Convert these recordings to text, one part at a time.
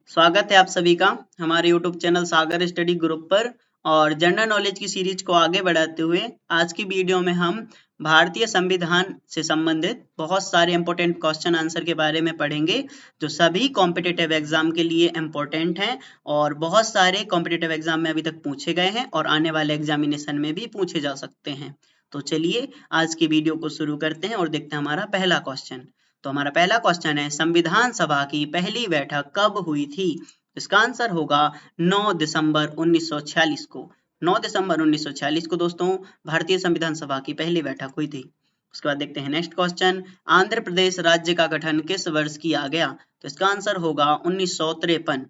स्वागत है आप सभी का हमारे YouTube चैनल सागर स्टडी ग्रुप पर। और जनरल नॉलेज की सीरीज को आगे बढ़ाते हुए आज की वीडियो में हम भारतीय संविधान से संबंधित बहुत सारे इंपॉर्टेंट क्वेश्चन आंसर के बारे में पढ़ेंगे, जो सभी कॉम्पिटिटिव एग्जाम के लिए इंपॉर्टेंट हैं और बहुत सारे कॉम्पिटिटिव एग्जाम में अभी तक पूछे गए हैं और आने वाले एग्जामिनेशन में भी पूछे जा सकते हैं। तो चलिए आज की वीडियो को शुरू करते हैं और देखते हैं हमारा पहला क्वेश्चन। तो हमारा पहला क्वेश्चन है, संविधान सभा की पहली बैठक कब हुई थी? इसका आंसर होगा 9 दिसंबर 1946 को। 9 दिसंबर 1946 को दोस्तों भारतीय संविधान सभा की पहली बैठक हुई थी। उसके बाद देखते हैं नेक्स्ट क्वेश्चन, आंध्र प्रदेश राज्य का गठन किस वर्ष किया गया? तो इसका आंसर होगा 1953।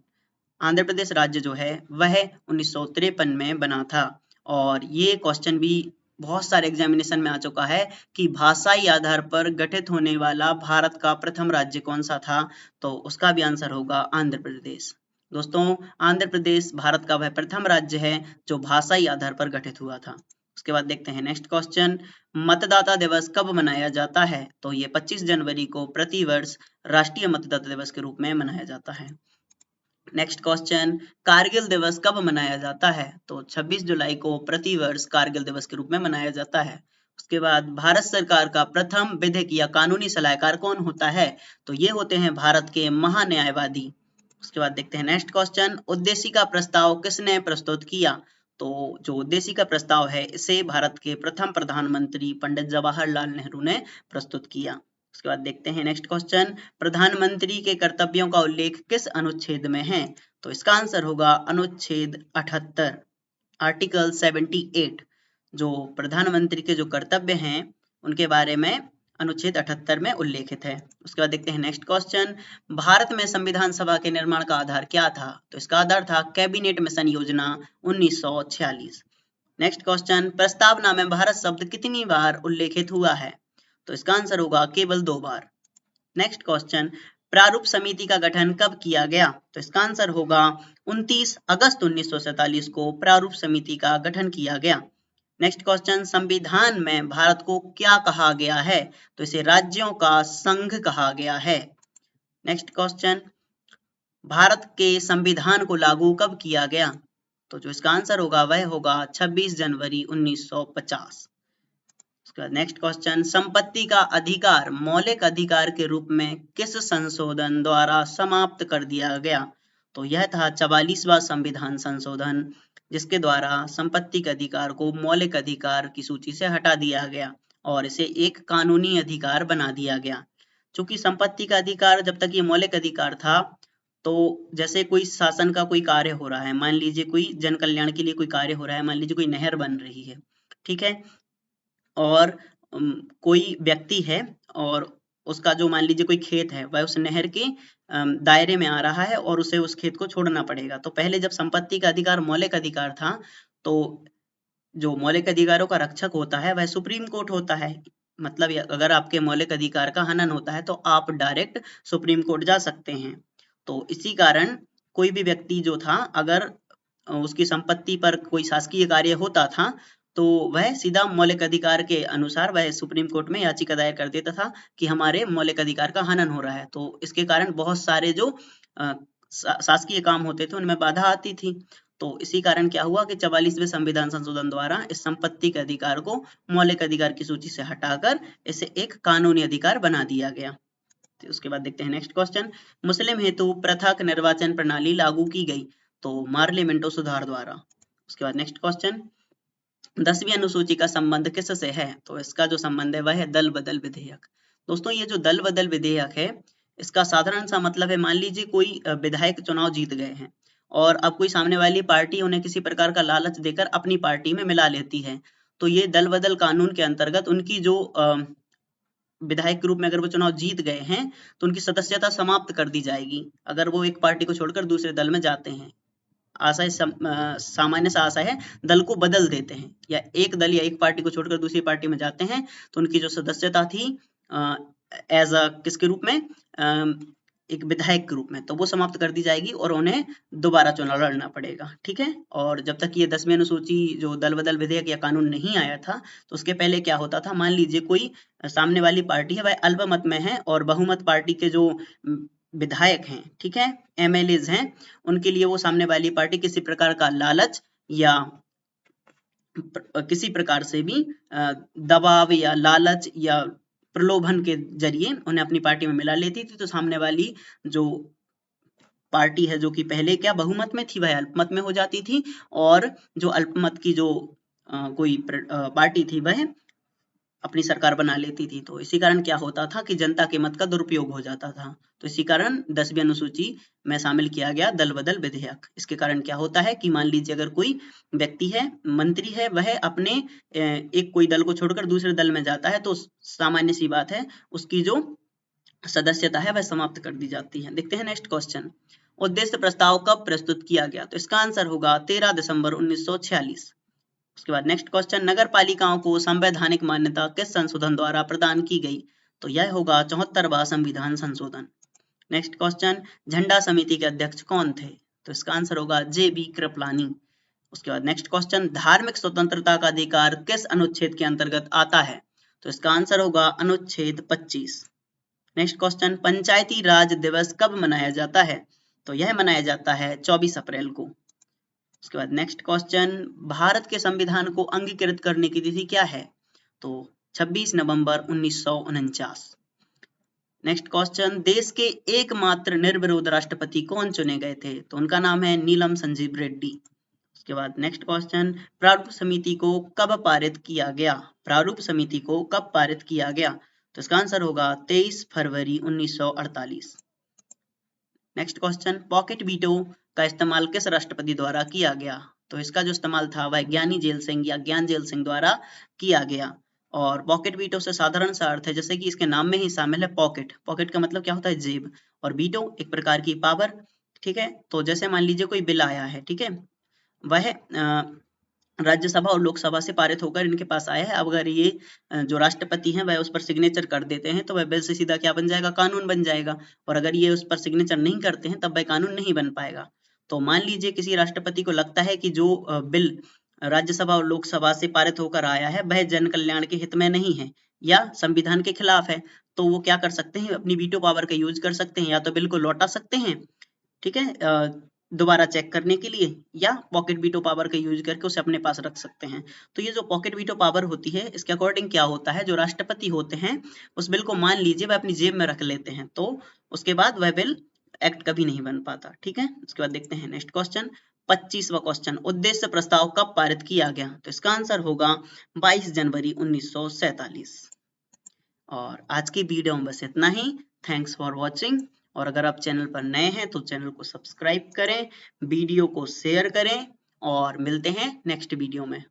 आंध्र प्रदेश राज्य जो है वह 1953 में बना था। और ये क्वेश्चन भी बहुत सारे एग्जामिनेशन में आ चुका है कि भाषाई आधार पर गठित होने वाला भारत का प्रथम राज्य कौन सा था? तो उसका भी आंसर होगा आंध्र प्रदेश। दोस्तों आंध्र प्रदेश भारत का वह प्रथम राज्य है जो भाषाई आधार पर गठित हुआ था। उसके बाद देखते हैं नेक्स्ट क्वेश्चन, मतदाता दिवस कब मनाया जाता है? तो ये 25 जनवरी को प्रतिवर्ष राष्ट्रीय मतदाता दिवस के रूप में मनाया जाता है। नेक्स्ट क्वेश्चन, कारगिल दिवस कब मनाया जाता है? तो 26 जुलाई को प्रतिवर्ष कारगिल दिवस के रूप में मनाया जाता है। उसके बाद भारत सरकार का प्रथम विधिक या कानूनी सलाहकार कौन होता है? तो ये होते हैं भारत के महान्यायवादी। उसके बाद देखते हैं नेक्स्ट क्वेश्चन, उद्देशिका प्रस्ताव किसने प्रस्तुत किया? तो जो उद्देशिका प्रस्ताव है इसे भारत के प्रथम प्रधानमंत्री पंडित जवाहरलाल नेहरू ने प्रस्तुत किया। उसके बाद देखते हैं नेक्स्ट क्वेश्चन, प्रधानमंत्री के कर्तव्यों का उल्लेख किस अनुच्छेद में है? तो इसका आंसर होगा अनुच्छेद 78, आर्टिकल 78। जो प्रधानमंत्री के जो कर्तव्य हैं उनके बारे में अनुच्छेद 78 में उल्लेखित है। उसके बाद देखते हैं नेक्स्ट क्वेश्चन, भारत में संविधान सभा के निर्माण का आधार क्या था? तो इसका आधार था कैबिनेट मिशन योजना 1946। नेक्स्ट क्वेश्चन, प्रस्तावना में भारत शब्द कितनी बार उल्लेखित हुआ है? तो इसका आंसर होगा केवल 2 बार। नेक्स्ट क्वेश्चन, प्रारूप समिति का गठन कब किया गया? तो इसका आंसर होगा 29 अगस्त 1947 को प्रारूप समिति का गठन किया गया। नेक्स्ट क्वेश्चन, संविधान में भारत को क्या कहा गया है? तो इसे राज्यों का संघ कहा गया है। नेक्स्ट क्वेश्चन, भारत के संविधान को लागू कब किया गया? तो जो इसका आंसर होगा वह होगा 26 जनवरी 1950। नेक्स्ट क्वेश्चन, संपत्ति का अधिकार मौलिक अधिकार के रूप में किस संशोधन द्वारा समाप्त कर दिया गया? तो यह था 44वां संविधान संशोधन, जिसके द्वारा संपत्ति के अधिकार को मौलिक अधिकार की सूची से हटा दिया गया और इसे एक कानूनी अधिकार बना दिया गया। चूंकि संपत्ति का अधिकार जब तक ये मौलिक अधिकार था, तो जैसे कोई शासन का कोई कार्य हो रहा है, मान लीजिए कोई जन कल्याण के लिए कोई कार्य हो रहा है, मान लीजिए कोई नहर बन रही है, ठीक है, और कोई व्यक्ति है और उसका जो मान लीजिए कोई खेत है वह उस नहर के दायरे में आ रहा है और उसे उस खेत को छोड़ना पड़ेगा। तो पहले जब संपत्ति का अधिकार मौलिक अधिकार था, तो जो मौलिक अधिकारों का रक्षक होता है वह सुप्रीम कोर्ट होता है। मतलब अगर आपके मौलिक अधिकार का हनन होता है तो आप डायरेक्ट सुप्रीम कोर्ट जा सकते हैं। तो इसी कारण कोई भी व्यक्ति जो था, अगर उसकी संपत्ति पर कोई शासकीय कार्य होता था तो वह सीधा मौलिक अधिकार के अनुसार वह सुप्रीम कोर्ट में याचिका दायर कर देता था कि हमारे मौलिक अधिकार का हनन हो रहा है। तो इसके कारण बहुत सारे जो शासकीय काम होते थे उनमें बाधा आती थी। तो इसी कारण क्या हुआ कि 44वें संविधान संशोधन द्वारा इस संपत्ति के अधिकार को मौलिक अधिकार की सूची से हटाकर इसे एक कानूनी अधिकार बना दिया गया। तो उसके बाद देखते हैं नेक्स्ट क्वेश्चन, मुस्लिम हेतु पृथक निर्वाचन प्रणाली लागू की गई, तो मार्ले मिंटो सुधार द्वारा। उसके बाद नेक्स्ट क्वेश्चन, 10वीं अनुसूची का संबंध किससे है? तो इसका जो संबंध है वह है दल बदल विधेयक। दोस्तों ये जो दल बदल विधेयक है, इसका साधारण सा मतलब है, मान लीजिए कोई विधायक चुनाव जीत गए हैं और अब कोई सामने वाली पार्टी उन्हें किसी प्रकार का लालच देकर अपनी पार्टी में मिला लेती है, तो ये दल बदल कानून के अंतर्गत उनकी जो विधायक के रूप में अगर वो चुनाव जीत गए हैं तो उनकी सदस्यता समाप्त कर दी जाएगी अगर वो एक पार्टी को छोड़कर दूसरे दल में जाते हैं। आशय सामान्य सा आशय है, दल को बदल देते हैं या एक दल या एक पार्टी को छोड़कर दूसरी पार्टी में जाते हैं तो उनकी जो सदस्यता थी एज अ किसके रूप में, एक विधायक के रूप में, तो वो समाप्त कर दी जाएगी और उन्हें दोबारा चुनाव लड़ना पड़ेगा। ठीक है, और जब तक ये 10वीं अनुसूची जो दल बदल विधेयक या कानून नहीं आया था तो उसके पहले क्या होता था, मान लीजिए कोई सामने वाली पार्टी है वह अल्पमत में है और बहुमत पार्टी के जो विधायक हैं, ठीक है, एमएलएज हैं, उनके लिए वो सामने वाली पार्टी किसी प्रकार का लालच या किसी प्रकार से भी दबाव या लालच या प्रलोभन के जरिए उन्हें अपनी पार्टी में मिला लेती थी, तो सामने वाली जो पार्टी है जो कि पहले क्या बहुमत में थी वह अल्पमत में हो जाती थी, और जो अल्पमत की जो कोई पार्टी थी वह अपनी सरकार बना लेती थी। तो इसी कारण क्या होता था कि जनता के मत का दुरुपयोग हो जाता था। तो इसी कारण 10वीं अनुसूची में शामिल किया गया दल बदल विधेयक। इसके कारण क्या होता है कि मान लीजिए अगर कोई व्यक्ति है, मंत्री है, वह अपने एक कोई दल को छोड़कर दूसरे दल में जाता है, तो सामान्य सी बात है उसकी जो सदस्यता है वह समाप्त कर दी जाती है। देखते हैं नेक्स्ट क्वेश्चन। उद्देश्य प्रस्ताव कब प्रस्तुत किया गया? तो इसका आंसर होगा 13 दिसंबर 1946। उसके बाद नेक्स्ट क्वेश्चन, नगर पालिकाओं को संवैधानिक मान्यता किस संशोधन द्वारा प्रदान की गई? तो यह होगा 74वां संविधान संशोधन। नेक्स्ट क्वेश्चन, झंडा समिति के अध्यक्ष कौन थे? तो इसका आंसर होगा जे.बी. कृपलानी। उसके बाद नेक्स्ट क्वेश्चन, धार्मिक स्वतंत्रता का अधिकार किस अनुच्छेद के अंतर्गत आता है? तो इसका आंसर होगा अनुच्छेद 25। नेक्स्ट क्वेश्चन, पंचायती राज दिवस कब मनाया जाता है? तो यह मनाया जाता है 24 अप्रैल को। उसके बाद नेक्स्ट क्वेश्चन, भारत के संविधान को अंगीकृत करने की तिथि क्या है? तो 26 नवंबर 1949। नेक्स्ट क्वेश्चन, देश के एकमात्र निर्विरोध राष्ट्रपति कौन चुने गए थे? तो उनका नाम है नीलम संजीव रेड्डी। उसके बाद नेक्स्ट क्वेश्चन, प्रारूप समिति को कब पारित किया गया? प्रारूप समिति को कब पारित किया गया? तो इसका आंसर होगा 23 फरवरी 1948। नेक्स्ट क्वेश्चन, पॉकेट वीटो का इस्तेमाल किस राष्ट्रपति द्वारा किया गया? तो इसका जो इस्तेमाल था वह ज्ञानी जेल सिंह या ज्ञान जेल सिंह द्वारा किया गया। और पॉकेट वीटो से साधारण सा अर्थ है, जैसे कि इसके नाम में ही शामिल है पॉकेट। पॉकेट का मतलब क्या होता है? जेब। और वीटो एक प्रकार की पावर, ठीक है। तो जैसे मान लीजिए कोई बिल आया है, ठीक है, वह राज्यसभा और लोकसभा से पारित होकर इनके पास आया है। अब अगर ये जो राष्ट्रपति हैं वह उस पर सिग्नेचर कर देते हैं तो वह बिल से सीधा क्या बन जाएगा? कानून बन जाएगा। और अगर ये उस पर सिग्नेचर नहीं करते हैं तब वह कानून नहीं बन पाएगा। तो मान लीजिए किसी राष्ट्रपति को लगता है कि जो बिल राज्यसभा और लोकसभा से पारित होकर आया है वह जन कल्याण के हित में नहीं है या संविधान के खिलाफ है, तो वो क्या कर सकते हैं? अपनी वीटो पावर का यूज कर सकते हैं। या तो बिल को लौटा सकते हैं, ठीक है, दोबारा चेक करने के लिए, या पॉकेट वीटो पावर का यूज करके उसे अपने पास रख सकते हैं। तो ये जो पॉकेट वीटो पावर होती है, इसके अकॉर्डिंग क्या होता है, जो राष्ट्रपति होते हैं उस बिल को मान लीजिए वह अपनी जेब में रख लेते हैं, तो उसके बाद वह बिल एक्ट कभी नहीं बन पाता, ठीक है। उसके बाद देखते हैं नेक्स्ट क्वेश्चन, 25वां क्वेश्चन, उद्देश्य प्रस्ताव कब पारित किया गया? तो इसका आंसर होगा 22 जनवरी 1947। और आज की वीडियो में बस इतना ही। Thanks for watching. और अगर आप चैनल पर नए हैं तो चैनल को सब्सक्राइब करें, वीडियो को शेयर करें, और मिलते हैं नेक्स्ट वीडियो में।